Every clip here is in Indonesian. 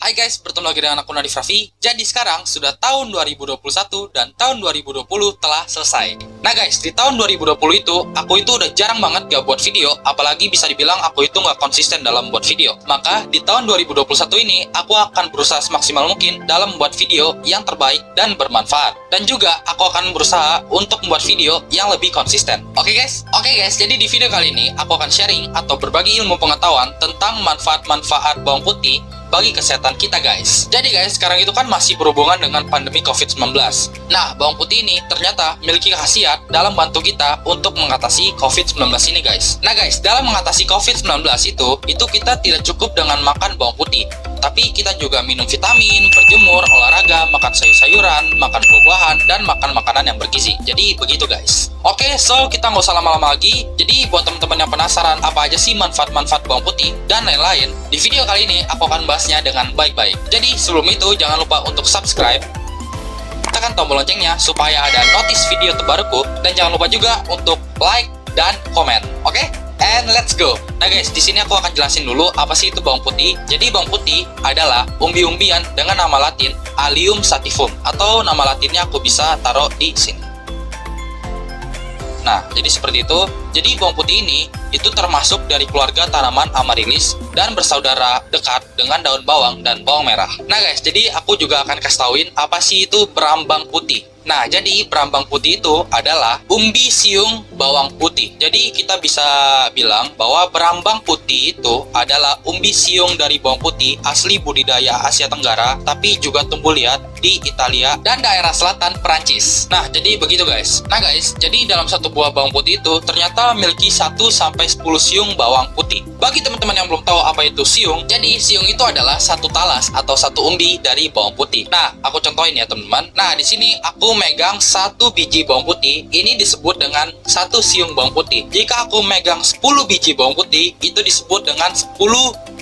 Hai guys, bertemu lagi dengan aku Nadif Raffi. Jadi sekarang sudah tahun 2021 dan tahun 2020 telah selesai. Nah guys, di tahun 2020 itu, aku itu udah jarang banget gak buat video, apalagi bisa dibilang aku itu gak konsisten dalam buat video. Maka di tahun 2021 ini, aku akan berusaha semaksimal mungkin dalam membuat video yang terbaik dan bermanfaat. Dan juga aku akan berusaha untuk membuat video yang lebih konsisten. Oke guys, jadi di video kali ini aku akan sharing atau berbagi ilmu pengetahuan tentang manfaat-manfaat bawang putih bagi kesehatan kita guys. Jadi guys, sekarang itu kan masih berhubungan dengan pandemi COVID-19. Nah, bawang putih ini ternyata memiliki khasiat dalam bantu kita untuk mengatasi COVID-19 ini guys. Nah guys, dalam mengatasi COVID-19 itu kita tidak cukup dengan makan bawang putih, tapi kita juga minum vitamin, berjemur, olahraga, makan sayur-sayuran, makan buah-buahan, dan makan makanan yang bergizi. Jadi begitu guys. Oke, so kita nggak usah lama-lama lagi. Jadi buat teman-teman yang penasaran apa aja sih manfaat-manfaat bawang putih dan lain-lain, di video kali ini aku akan bahasnya dengan baik-baik. Jadi sebelum itu jangan lupa untuk subscribe, tekan tombol loncengnya supaya ada notis video terbaruku, dan jangan lupa juga untuk like dan komen. Oke? And let's go. Nah guys, di sini aku akan jelasin dulu apa sih itu bawang putih. Jadi bawang putih adalah umbi-umbian dengan nama Latin Allium sativum, atau nama Latinnya aku bisa taruh di sini. Nah, jadi seperti itu. Jadi bawang putih ini itu termasuk dari keluarga tanaman Amaryllis dan bersaudara dekat dengan daun bawang dan bawang merah. Nah guys, jadi aku juga akan kasih tauin apa sih itu berambang putih. Nah, jadi berambang putih itu adalah umbi siung bawang putih. Jadi kita bisa bilang bahwa berambang putih itu adalah umbi siung dari bawang putih asli budidaya Asia Tenggara, tapi juga tumbuh liat di Italia dan daerah selatan Perancis. Nah, jadi begitu guys. Nah guys, jadi dalam satu buah bawang putih itu ternyata memiliki 1-10 siung bawang putih. Bagi teman-teman yang belum tahu apa itu siung, jadi siung itu adalah satu talas atau satu umbi dari bawang putih. Nah, aku contohin ya teman-teman. Nah, di sini aku megang 1 biji bawang putih, ini disebut dengan 1 siung bawang putih. Jika aku megang 10 biji bawang putih, itu disebut dengan 10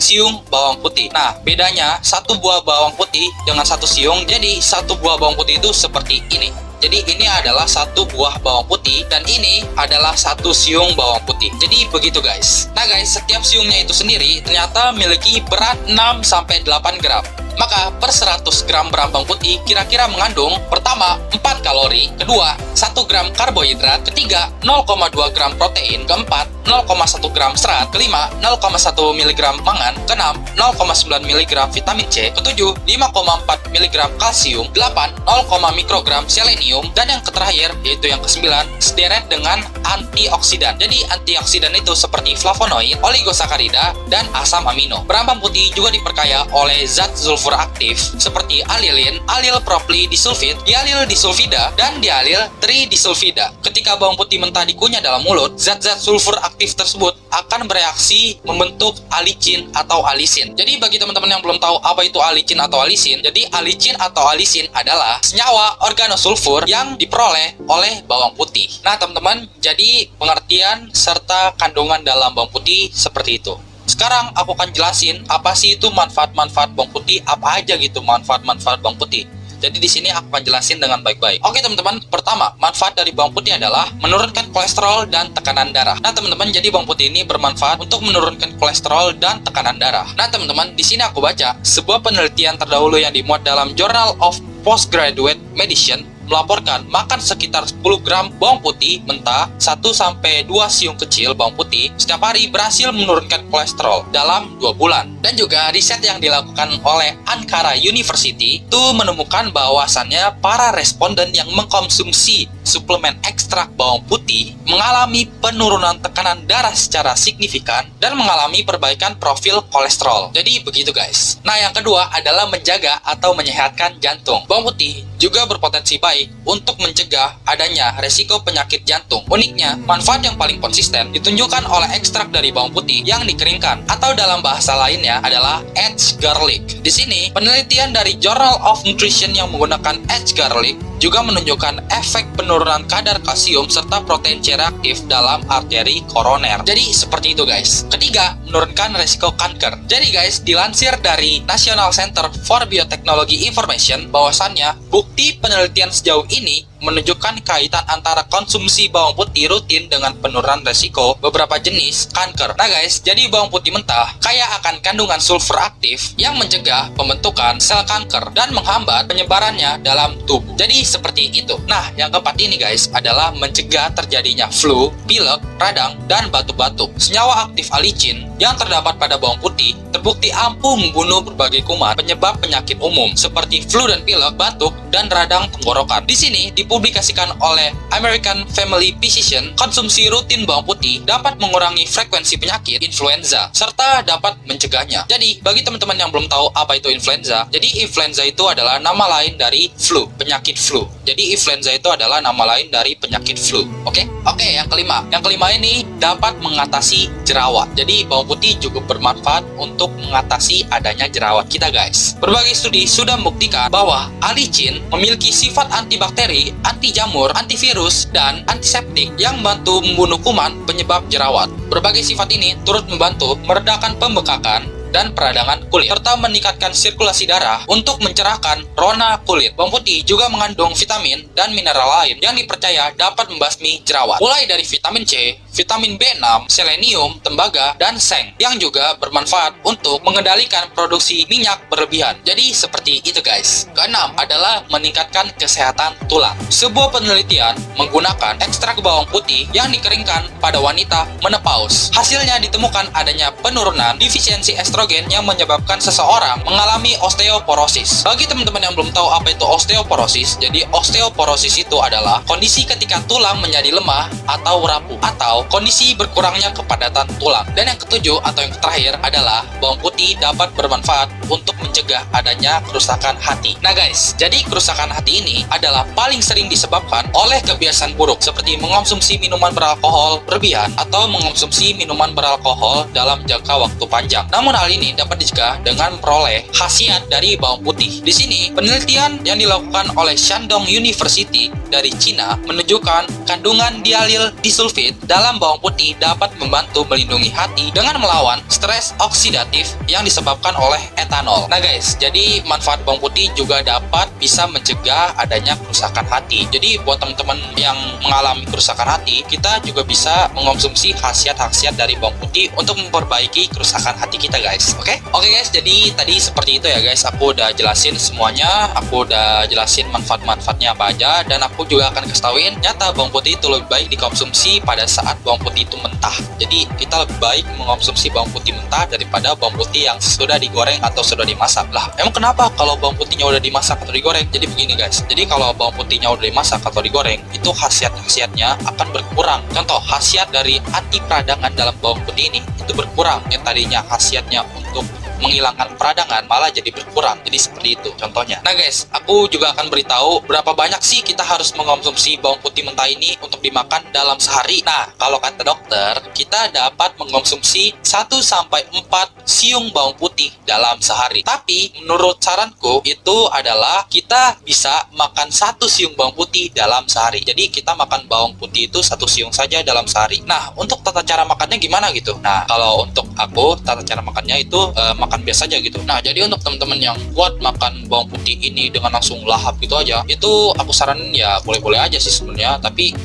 siung bawang putih. Nah, bedanya 1 buah bawang putih dengan 1 siung, jadi 1 buah bawang putih itu seperti ini. Jadi ini adalah 1 buah bawang putih dan ini adalah 1 siung bawang putih. Jadi begitu guys. Nah guys, setiap siungnya itu sendiri ternyata memiliki berat 6-8 gram. Maka per 100 gram berambang putih kira-kira mengandung pertama 4 kalori, kedua 1 gram karbohidrat, ketiga 0,2 gram protein, keempat 0,1 gram serat, kelima 0,1 mg mangan, keenam 0,9 mg vitamin C, ketujuh 5,4 mg kalsium, 8 0, mikrogram selenium, dan yang terakhir yaitu yang ke-9 sederet dengan antioksidan. Jadi antioksidan itu seperti flavonoid, oligosakarida, dan asam amino. Berambang putih juga diperkaya oleh zat sulfur aktif seperti alilin, alil propli disulfid, dialil disulfida, dan dialil tridisulfida. Ketika bawang putih mentah dikunyah dalam mulut, zat-zat sulfur aktif tersebut akan bereaksi membentuk alicin atau alisin. Jadi bagi teman-teman yang belum tahu apa itu alicin atau alisin, jadi alicin atau alisin adalah senyawa organosulfur yang diperoleh oleh bawang putih. Nah teman-teman, jadi pengertian serta kandungan dalam bawang putih seperti itu. Sekarang aku akan jelasin apa sih itu manfaat-manfaat bawang putih, apa aja gitu manfaat-manfaat bawang putih. Jadi di sini aku akan jelasin dengan baik-baik. Oke teman-teman, pertama, manfaat dari bawang putih adalah menurunkan kolesterol dan tekanan darah. Nah teman-teman, jadi bawang putih ini bermanfaat untuk menurunkan kolesterol dan tekanan darah. Nah teman-teman, di sini aku baca sebuah penelitian terdahulu yang dimuat dalam Journal of Postgraduate Medicine melaporkan makan sekitar 10 gram bawang putih mentah 1-2 siung kecil bawang putih setiap hari berhasil menurunkan kolesterol dalam 2 bulan. Dan juga riset yang dilakukan oleh Ankara University itu menemukan bahwasannya para responden yang mengkonsumsi suplemen ekstrak bawang putih mengalami penurunan tekanan darah secara signifikan dan mengalami perbaikan profil kolesterol. Jadi begitu guys. Nah yang kedua adalah menjaga atau menyehatkan jantung. Bawang putih juga berpotensi baik untuk mencegah adanya resiko penyakit jantung. Uniknya, manfaat yang paling konsisten ditunjukkan oleh ekstrak dari bawang putih yang dikeringkan, atau dalam bahasa lainnya adalah aged garlic. Di sini, penelitian dari Journal of Nutrition yang menggunakan aged garlic juga menunjukkan efek penurunan kadar kalsium serta protein C reaktif dalam arteri koroner. Jadi seperti itu guys. Ketiga, menurunkan resiko kanker. Jadi guys, dilansir dari National Center for Biotechnology Information bahwasannya bukti penelitian sejauh ini menunjukkan kaitan antara konsumsi bawang putih rutin dengan penurunan resiko beberapa jenis kanker. Nah guys, jadi bawang putih mentah kaya akan kandungan sulfur aktif yang mencegah pembentukan sel kanker dan menghambat penyebarannya dalam tubuh. Jadi seperti itu. Nah, yang keempat ini guys adalah mencegah terjadinya flu, pilek, radang, dan batuk-batuk. Senyawa aktif alicin yang terdapat pada bawang putih terbukti ampuh membunuh berbagai kuman penyebab penyakit umum seperti flu dan pilek, batuk, dan radang tenggorokan. Di sini dipublikasikan oleh American Family Physician, konsumsi rutin bawang putih dapat mengurangi frekuensi penyakit influenza serta dapat mencegahnya. Jadi, bagi teman-teman yang belum tahu apa itu influenza, jadi influenza itu adalah nama lain dari flu, penyakit flu. Jadi influenza itu adalah nama lain dari penyakit flu. Oke, yang kelima. Yang kelima ini dapat mengatasi jerawat. Jadi bawang putih juga bermanfaat untuk mengatasi adanya jerawat kita guys. Berbagai studi sudah membuktikan bahwa alicin memiliki sifat antibakteri, anti jamur, antivirus, dan antiseptik yang membantu membunuh kuman penyebab jerawat. Berbagai sifat ini turut membantu meredakan pembekakan dan peradangan kulit, serta meningkatkan sirkulasi darah untuk mencerahkan rona kulit. Bawang putih juga mengandung vitamin dan mineral lain yang dipercaya dapat membasmi jerawat, mulai dari vitamin C, vitamin B6, selenium, tembaga, dan seng, yang juga bermanfaat untuk mengendalikan produksi minyak berlebihan. Jadi seperti itu guys. Keenam adalah meningkatkan kesehatan tulang. Sebuah penelitian menggunakan ekstrak bawang putih yang dikeringkan pada wanita menopause. Hasilnya ditemukan adanya penurunan defisiensi estrogen yang menyebabkan seseorang mengalami osteoporosis. Bagi teman-teman yang belum tahu apa itu osteoporosis, jadi osteoporosis itu adalah kondisi ketika tulang menjadi lemah atau rapuh, atau kondisi berkurangnya kepadatan tulang. Dan yang ketujuh atau yang terakhir adalah bawang putih dapat bermanfaat untuk mencegah adanya kerusakan hati. Nah guys, jadi kerusakan hati ini adalah paling sering disebabkan oleh kebiasaan buruk seperti mengonsumsi minuman beralkohol berlebihan atau mengonsumsi minuman beralkohol dalam jangka waktu panjang. Namun hal ini dapat dicegah dengan memperoleh khasiat dari bawang putih. Di sini, penelitian yang dilakukan oleh Shandong University dari Cina menunjukkan kandungan dialil disulfid dalam bawang putih dapat membantu melindungi hati dengan melawan stres oksidatif yang disebabkan oleh etanol. Nah guys, jadi manfaat bawang putih juga dapat bisa mencegah adanya kerusakan hati. Jadi buat teman-teman yang mengalami kerusakan hati, kita juga bisa mengonsumsi khasiat-khasiat dari bawang putih untuk memperbaiki kerusakan hati kita guys. Oke guys, jadi tadi seperti itu ya guys. Aku udah jelasin semuanya, aku udah jelasin manfaat-manfaatnya apa aja, dan aku juga akan kasih tauin nyata bawang putih itu lebih baik dikonsumsi pada saat bawang putih itu mentah. Jadi kita lebih baik mengonsumsi bawang putih mentah daripada bawang putih yang sudah digoreng atau sudah dimasak. Lah, emang kenapa kalau bawang putihnya udah dimasak atau digoreng? Jadi begini guys, jadi kalau bawang putihnya udah dimasak atau digoreng, itu khasiat-khasiatnya akan berkurang. Contoh, khasiat dari anti peradangan dalam bawang putih ini itu berkurang. Yang tadinya khasiatnya untuk menghilangkan peradangan malah jadi berkurang. Jadi seperti itu contohnya. Nah guys, aku juga akan beritahu berapa banyak sih kita harus mengonsumsi bawang putih mentah ini untuk dimakan dalam sehari. Nah, kalau kata dokter, kita dapat mengonsumsi 1-4 siung bawang putih dalam sehari. Tapi menurut saranku itu adalah kita bisa makan 1 siung bawang putih dalam sehari. Jadi kita makan bawang putih itu 1 siung saja dalam sehari. Nah, untuk tata cara makannya gimana gitu? Nah, kalau untuk aku tata cara makannya itu makan biasa aja gitu. Nah, jadi untuk teman-teman yang kuat makan bawang putih ini dengan langsung lahap gitu aja, itu aku saranin ya boleh-boleh aja sih sebenarnya, tapi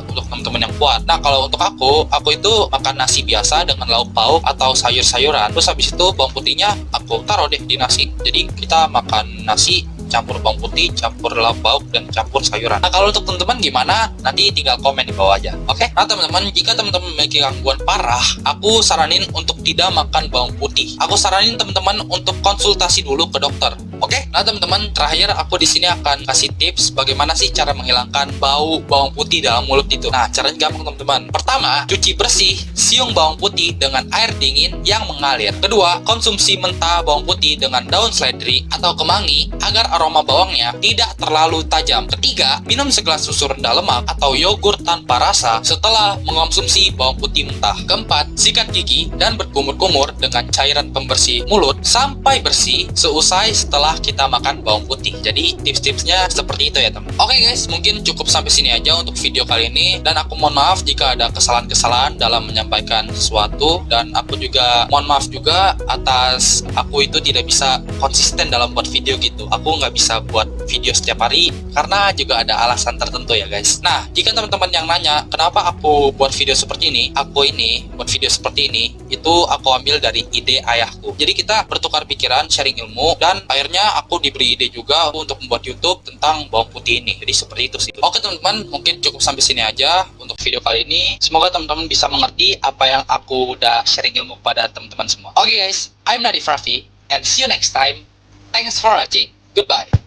untuk teman-teman yang kuat. Nah, kalau untuk aku itu makan nasi biasa dengan lauk pauk atau sayur-sayuran. Terus habis itu bawang putihnya aku taruh deh di nasi. Jadi kita makan nasi campur bawang putih, campur lauk pauk, dan campur sayuran. Nah, kalau untuk teman-teman gimana? Nanti tinggal komen di bawah aja. Oke? Nah, teman-teman, jika teman-teman memiliki gangguan parah, aku saranin untuk tidak makan bawang putih. Aku saranin teman-teman untuk konsultasi dulu ke dokter. Oke? Nah, teman-teman, terakhir aku di sini akan kasih tips bagaimana sih cara menghilangkan bau bawang putih dalam mulut itu. Nah, caranya gampang, teman-teman. Pertama, cuci bersih siung bawang putih dengan air dingin yang mengalir. Kedua, konsumsi mentah bawang putih dengan daun seledri atau kemangi agar aroma bawangnya tidak terlalu tajam. Ketiga, minum segelas susu rendah lemak atau yogurt tanpa rasa setelah mengonsumsi bawang putih mentah. Keempat, sikat gigi dan berkumur-kumur dengan cairan pembersih mulut sampai bersih seusai setelah kita makan bawang putih. Jadi tips-tipsnya seperti itu ya teman. Oke guys, mungkin cukup sampai sini aja untuk video kali ini, dan aku mohon maaf jika ada kesalahan-kesalahan dalam menyampaikan sesuatu, dan aku juga mohon maaf juga atas aku itu tidak bisa konsisten dalam buat video gitu. Aku nggak nggak bisa buat video setiap hari karena juga ada alasan tertentu ya guys. Nah, jika teman-teman yang nanya kenapa aku buat video seperti ini, buat video seperti ini, itu aku ambil dari ide ayahku. Jadi kita bertukar pikiran, sharing ilmu, dan akhirnya aku diberi ide juga untuk membuat YouTube tentang bawang putih ini. Jadi seperti itu sih. Oke teman-teman, mungkin cukup sampai sini aja untuk video kali ini. Semoga teman-teman bisa mengerti apa yang aku udah sharing ilmu kepada teman-teman semua. Oke guys, I'm Nadif Raffi, and see you next time. Thanks for watching. Goodbye.